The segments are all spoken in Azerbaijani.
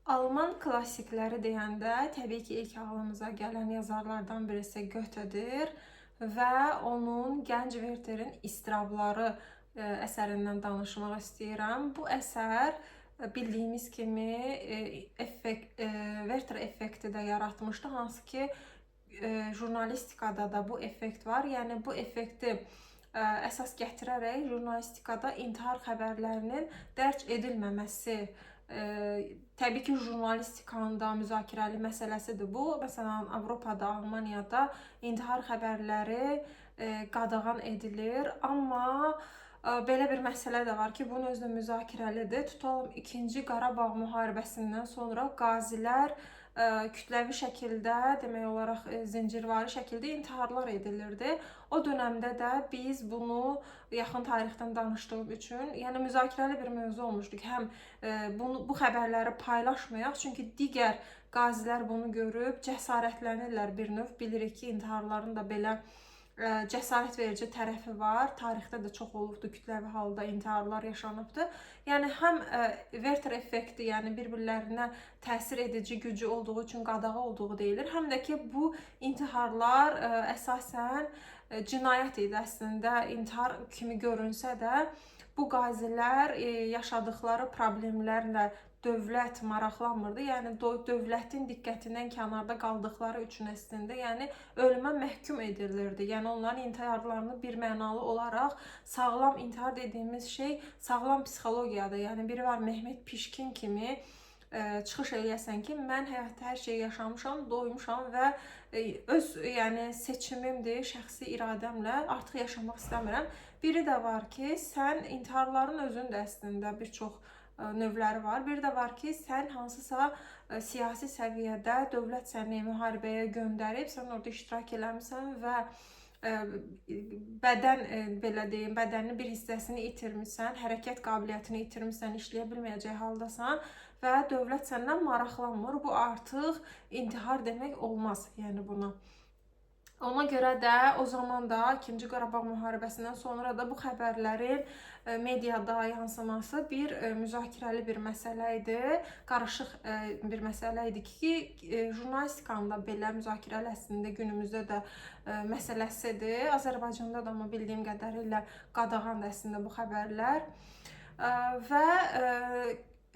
Alman klassikləri deyəndə təbii ki, ilk ağlımıza gələn yazarlardan birisi Goethedir və onun Gənc Werterin İstirabları əsərindən danışmaq istəyirəm. Bu əsər bildiyimiz kimi Werter effekti də yaratmışdı, hansı ki jurnalistikada da bu effekt var. Yəni bu effekti əsas gətirərək jurnalistikada intihar xəbərlərinin dərc edilməməsi, təbii ki, jurnalistikanın da müzakirəli məsələsidir bu. Məsələn, Avropada, Almaniyada intihar xəbərləri qadağan edilir, amma belə bir məsələ də var ki, bunun özü də müzakirəlidir. Tutalım, 2-ci Qarabağ müharibəsindən sonra qazilər kütləvi şəkildə, demək olaraq zincirvari şəkildə intiharlar edilirdi. O dönəmdə də biz bunu yaxın tarixdən danışdığım üçün, yəni müzakirəli bir mövzu olmuşdu ki, həm bu xəbərləri paylaşmayaq, çünki digər qazilər bunu görüb cəsarətlənirlər bir növ. Bilirik ki, intiharların da belə cəsarət verici tərəfi var. Tarixdə də çox olubdu, kütləvi halda intiharlar yaşanıbdı. Yəni həm Werter effekti, yəni bir-birlərinə təsir edici gücü olduğu üçün qadağa olduğu deyilir. Həm də ki, bu intiharlar əsasən cinayət idi əslində. İntihar kimi görünsə də bu qazilər yaşadıkları problemlərlə dövlət maraqlanmırdı. Yəni dövlətin diqqətindən kənarda qaldıqları üçün əslində, yəni ölümə məhkum edilirdi. Yəni onların intiharlarını bir mənalı olaraq, sağlam intihar dediyimiz şey sağlam psixologiyadır. Yəni biri var Mehmet Pişkin kimi çıxış eləyəsən ki, mən həyatda hər şeyi yaşamışam, doymuşam və öz yəni seçimimdir, şəxsi iradəmlə artıq yaşamaq istəmirəm. Biri də var ki, sən intiharların özünün də əslində bir çox növləri var. Bir də var ki, sən hansısa siyasi səviyyədə dövlət səni müharibəyə göndərib, sən orada iştirak eləmirsən və belə deyim, bədəninin bir hissəsini itirmirsən, hərəkət qabiliyyətini itirmirsən, işləyə bilməyəcək haldasan və dövlət səndən maraqlanmır. Bu artıq intihar demək olmaz, yəni buna. Ona görə də o zaman da 2-ci Qarabağ müharibəsindən sonra da bu xəbərlərin mediada yansıması bir müzakirəli bir məsələ idi. Qarışıq bir məsələ idi ki, jurnalistikanın da belə müzakirəli əslində günümüzdə də məsələsidir. Azərbaycanda da amma bildiyim qədərilə qadağandır əslində bu xəbərlər. Və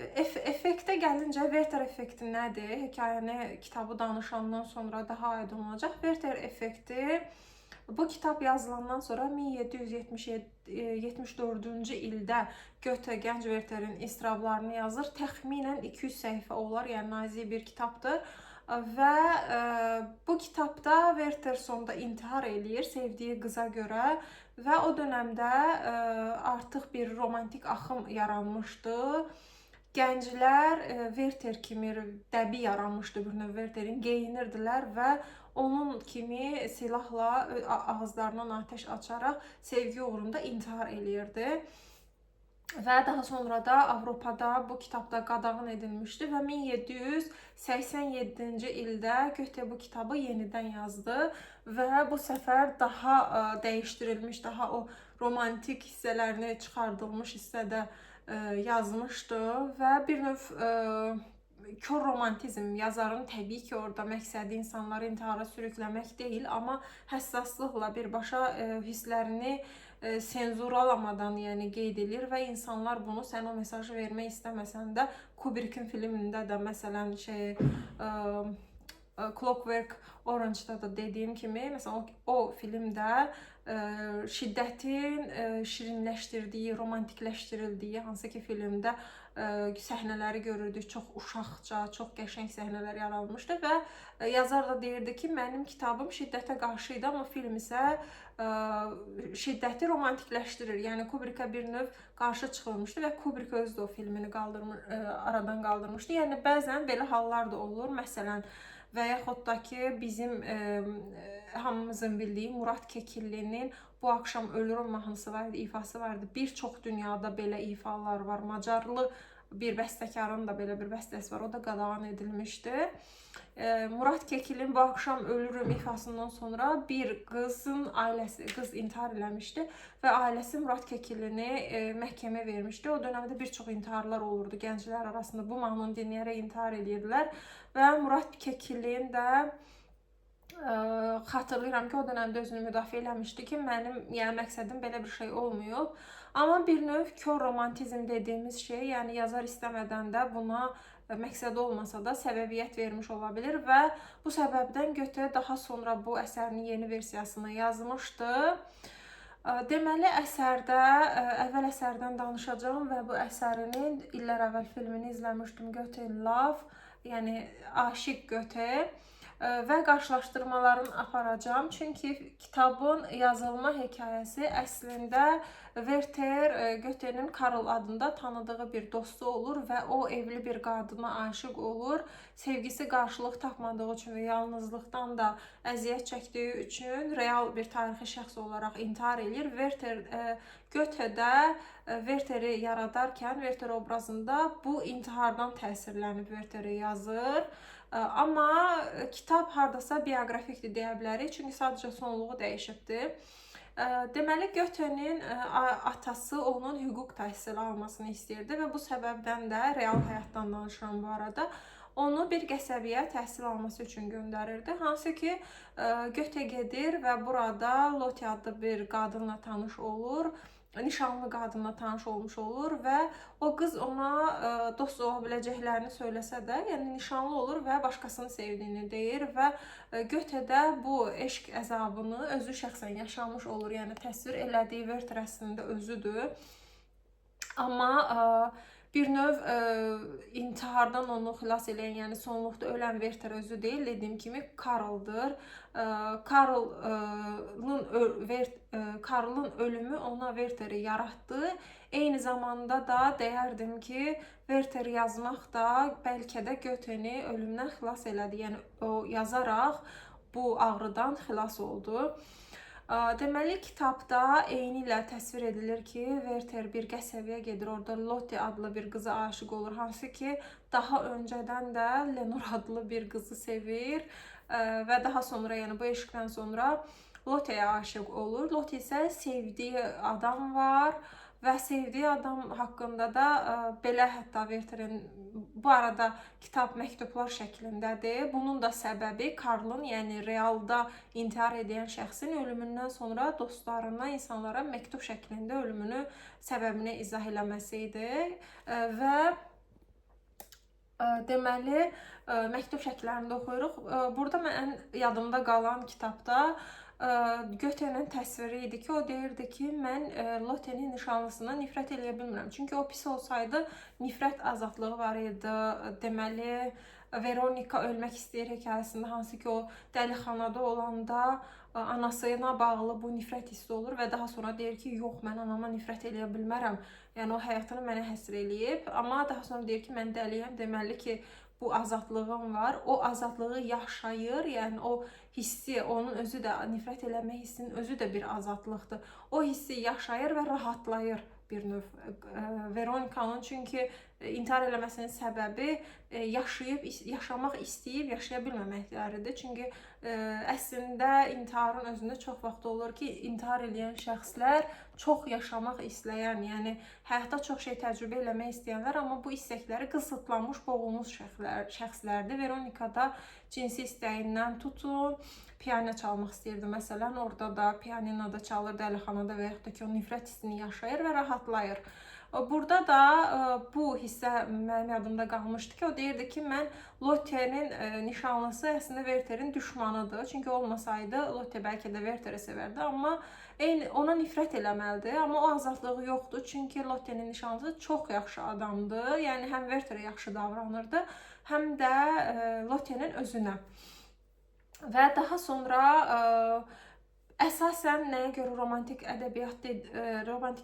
effektə gəlincə, Werter effekti nədir? Hekayəni, kitabı danışandan sonra daha aydın olacaq. Werter effekti bu kitab yazılandan sonra 1774-cü ildə Goethe Gənc Werterin İstirablarını yazır. Təxminən 200 səhifə olar, yəni nazik bir kitabdır. Və bu kitabda Werter sonda intihar eləyir sevdiyi qıza görə və o dönəmdə artıq bir romantik axım yaranmışdı. Gənclər Werter kimi dəbi yaranmışdı bir növ Werterin, geyinirdilər və onun kimi silahla ağızlarından atəş açaraq sevgi uğrunda intihar eləyirdi. Və daha sonra da Avropada bu kitabda qadağan edilmişdi və 1787-ci ildə Goethe bu kitabı yenidən yazdı və bu səfər daha dəyişdirilmiş, daha o romantik hissələrini çıxardılmış hissədə yazmışdı və bir növ kör romantizm, yazarın təbii ki, orada məqsədi insanları intihara sürükləmək deyil, amma həssaslıqla birbaşa hisslərini senzuralamadan yəni qeyd edir və insanlar bunu, sən o mesajı vermək istəməsən də, Kubrickin filmində də məsələn Clockwork Orange-da da dediyim kimi, məsələn o filmdə şiddətin şirinləşdirdiyi, romantikləşdirildiyi, hansı ki filmdə səhnələri görürdük, çox uşaqca, çox qəşəng səhnələr yaranmışdı və yazar da deyirdi ki, mənim kitabım şiddətə qarşı idi, amma film isə şiddəti romantikləşdirir. Yəni Kubrickə bir növ qarşı çıxılmışdı və Kubrick özü də o filmini aradan qaldırmışdı. Yəni bəzən belə hallar da olur. Məsələn, və yaxud da ki, bizim hamımızın bildiyi Murad Kekillinin Bu Akşam Ölürüm mahnısı vardı, ifası vardı. Bir çox dünyada belə ifalar var. Macarlı bir bəstəkarın da belə bir bəstəsi var, o da qadağan edilmişdi. Murad Kekilin Bu Akşam Ölürüm ifasından sonra bir qızın ailəsi, qız intihar eləmişdi və ailəsi Murad Kekilini məhkəməyə vermişdi. O dövrdə bir çox intiharlar olurdu gənclər arasında. Bu mahnını dinləyərək intihar edirdilər və Murad Kekilin də xatırlayıram ki, o dövrdə özünü müdafiə eləmişdi ki, mənim yəni məqsədim belə bir şey olmayıb. Amma bir növ kör romantizm dediyimiz şey, yəni yazar istəmədən də buna məqsədi olmasa da səbəbiyyət vermiş ola bilir və bu səbəbdən Göte daha sonra bu əsərin yeni versiyasını yazmışdı. Deməli, əsərdə, əvvəl əsərdən danışacağım və bu əsərinin illər əvvəl filmini izləmişdim, Göte in Love, yəni Aşiq Göte və qarşılaşdırmalarını aparacağım. Çünki kitabın yazılma hekayəsi əslində Werther Göte'nin Karl adında tanıdığı bir dostu olur və o evli bir qadına aşıq olur. Sevgisi qarşılıq tapmadığı üçün və yalnızlıqdan da əziyyət çəkdiyi üçün real bir tarixi şəxs olaraq intihar edir. Werther Göte də Werther'i yaradarkən Werther obrazında bu intihardan təsirlənib Werther'i yazır. Amma kitab hardasa bioqrafikdir deyə bilərik, çünki sadəcə sonluğu dəyişibdir. Deməli, Göte'nin atası onun hüquq təhsili almasını istəyirdi və bu səbəbdən də, real həyatdan danışıram bu arada, onu bir qəsəbəyə təhsil alması üçün göndərirdi. Hansı ki, Göte gedir və burada Lotte adlı bir qadınla tanış olur. Nişanlı qadınla tanış olmuş olur və o qız ona dost ola biləcəklərini söyləsə də, yəni nişanlı olur və başqasını sevdiyini deyir və Göte də bu eşq əzabını özü şəxsən yaşamış olur, yəni təsvir elədiyi Werther əslində özüdür. Amma bir növ intihardan onu xilas eləyən, yəni sonluqda ölən Werther özü deyil, dediyim kimi Karl'dır. Karl'ın ölümü ona Werther'i yaratdı. Eyni zamanda da deyərdim ki, Werther yazmaq da bəlkə də Göte'ni ölümdən xilas elədi. Yəni o yazaraq bu ağrıdan xilas oldu. Deməli, kitabda eyni ilə təsvir edilir ki, Werther bir qəsəbəyə gedir, orada Lotte adlı bir qıza aşıq olur, hansı ki, daha öncədən də Lenor adlı bir qızı sevir və daha sonra, yəni bu eşqdən sonra Lotte'yə aşıq olur. Lotte isə sevdiyi adam var və sevdiyi adam haqqında da belə, hətta Werther'in bu arada kitab məktublar şəklindədir. Bunun da səbəbi Karl'ın, yəni realda intihar edən şəxsin ölümündən sonra dostlarına, insanlara məktub şəklində ölümünü, səbəbini izah eləməsi idi və deməli, məktub şəkillərində oxuyuruq. Burada mən yadımda qalan kitabda Göte'nin təsviri idi ki, o deyirdi ki, mən Lotte'nin nişanlısına nifrət eləyə bilmirəm. Çünki o pis olsaydı, nifrət azadlığı var idi. Deməli, Veronika ölmək istəyir hekayəsində, hansı ki, o dəlixanada olanda anasına bağlı bu nifrət hissi olur və daha sonra deyir ki, yox, mən anama nifrət eləyə bilmərəm. Yəni, o həyatını mənə həsr eləyib. Amma daha sonra deyir ki, mən dəliyəm, deməli ki, bu azadlığım var. O azadlığı yaşayır, yəni o hissi, onun özü də, nifrət eləmə hissinin özü də bir azadlıqdır. O hissi yaşayır və rahatlayır bir növ Veronikanın, çünki intihar eləməsinin səbəbi yaşamaq istəyib, yaşaya bilməməkləridir. Çünki əslində intiharın özündə çox vaxt olur ki, intihar edən şəxslər çox yaşamaq istəyən, yəni həyatda çox şey təcrübə eləmək istəyənlər, amma bu istəkləri qısıtlanmış, boğulmuş şəxslərdir. Veronika da cinsi istəyindən tutun, piano çalmaq istəyirdi məsələn, orada da pianinoda çalır, dəlixanada və yaxud da ki, o nifrət hissini yaşayır və rahatlayır. Burada da bu hissə mənim yadımda qalmışdı ki, o deyirdi ki, mən Lotte'nin nişanlısı əslində Werther'in düşmanıdır. Çünki olmasaydı Lotte bəlkə də Werther'i sevərdi, amma ona nifrət eləməlidir. Amma o azadlığı yoxdur, çünki Lotte'nin nişanlısı çox yaxşı adamdır. Yəni həm Werther'ə yaxşı davranırdı, həm də Lotte'nin özünə. Və daha sonra əsasən nəyə görə romantik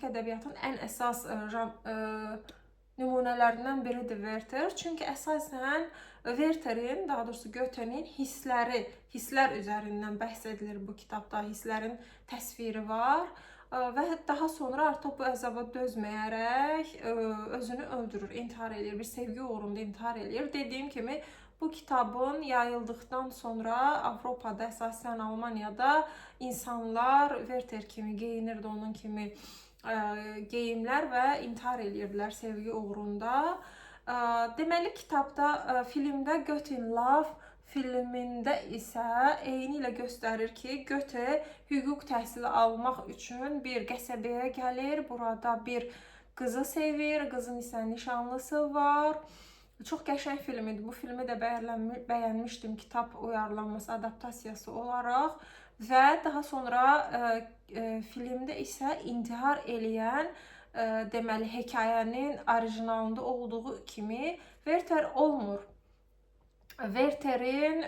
ədəbiyyatın ən əsas nümunələrindən biridir Werther. Çünki əsasən Werther'in, daha doğrusu Göte'nin hisslər üzərindən bəhs edilir bu kitabda. Hisslərin təsviri var. və daha sonra artıq bu əzaba dözməyərək özünü öldürür, intihar eləyir, bir sevgi uğrunda intihar eləyir. Dediyim kimi bu kitabın yayıldıqdan sonra Avropada, əsasən Almaniyada insanlar Werther kimi geyinirdi, onun kimi geyimlər və intihar eləyirdilər sevgi uğrunda. Deməli kitabda, filmdə Goethe in Love filmində isə eyni ilə göstərir ki, Goethe hüquq təhsili almaq üçün bir qəsəbəyə gəlir. Burada bir qızı sevir, qızın isə nişanlısı var. Çox qəşəng film idi. Bu filmi də bəyənmişdim kitab uyarlanması, adaptasiyası olaraq. Və daha sonra filmdə isə intihar eləyən deməli hekayənin orijinalında olduğu kimi Werther olmur. Werther'in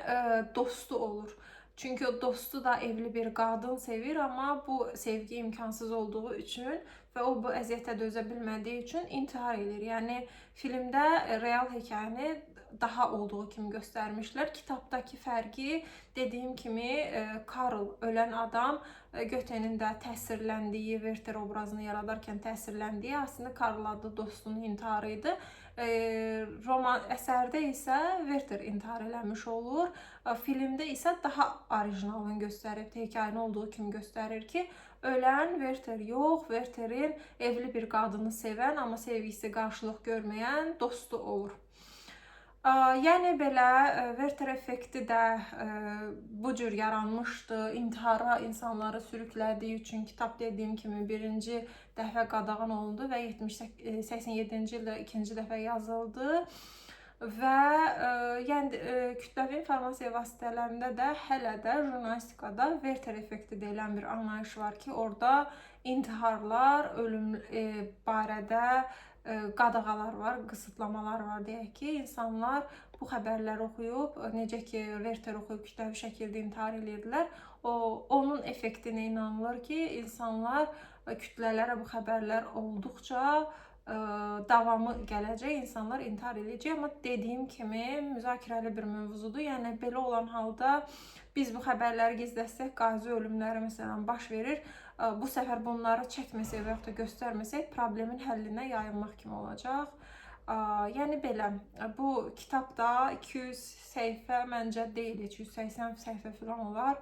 dostu olur. Çünkü o dostu da evli bir qadın sevir, ama bu sevgi imkansız olduğu üçün və o bu əziyyətə dözə bilmədiyi üçün intihar edir. Yəni filmdə real hekayəni daha olduğu kimi göstərmişlər. Kitabdakı fərqi dediyim kimi Karl ölən adam Goethe'nin də təsirləndiyi, Werther obrazını yaradarkən təsirləndiyi aslında Karl adlı dostunun intiharı idi. Roman əsərdə isə Werther intihar eləmiş olur. Filmdə isə daha orijinalını göstərib, hekayəni olduğu kimi göstərir ki, ölən Werther yox, Wertherin evli bir qadını sevən, amma sevgisi qarşılıq görməyən dostu olur. Yəni belə Werther effekti də bu cür yaranmışdı. İntihara insanları sürüklədiyi üçün kitab dediyim kimi birinci dəfə qadağan olundu və 87-ci ildə ikinci dəfə yazıldı. Və yəni kütləvi informasiya vasitələrində də hələ də jurnalistikada Werther effekti deyilən bir anlayış var ki, orada intiharlar, ölüm barədə qadağalar var, qısıtlamalar var deyək ki, insanlar bu xəbərləri oxuyub, necə ki Werther oxuyub kütləvi şəkildə intihar edirdilər, onun effektinə inanılır ki, insanlar kütlələrə bu xəbərlər olduqca davamı gələcək, insanlar intihar edəcək. Amma dediyim kimi müzakirəli bir mövzudur. Yəni belə olan halda biz bu xəbərləri gizləsək, qazi ölümləri məsələn baş verir. Bu səfər bunları çəkməsək və yaxud da göstərməsək problemin həllinə yayılmaq kimi olacaq. Yəni belə, bu kitabda 200 səhifə məncə deyil, 280 səhifə falan olar.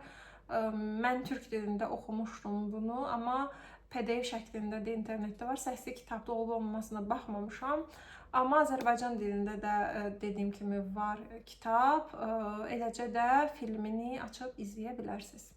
Mən türk dilində oxumuşdum bunu, amma PDF şəklində də internetdə var. Səsli kitabda olub-olmamasına baxmamışam. Amma Azərbaycan dilində də dediyim kimi var kitab. Eləcə də filmini açıb izləyə bilərsiniz.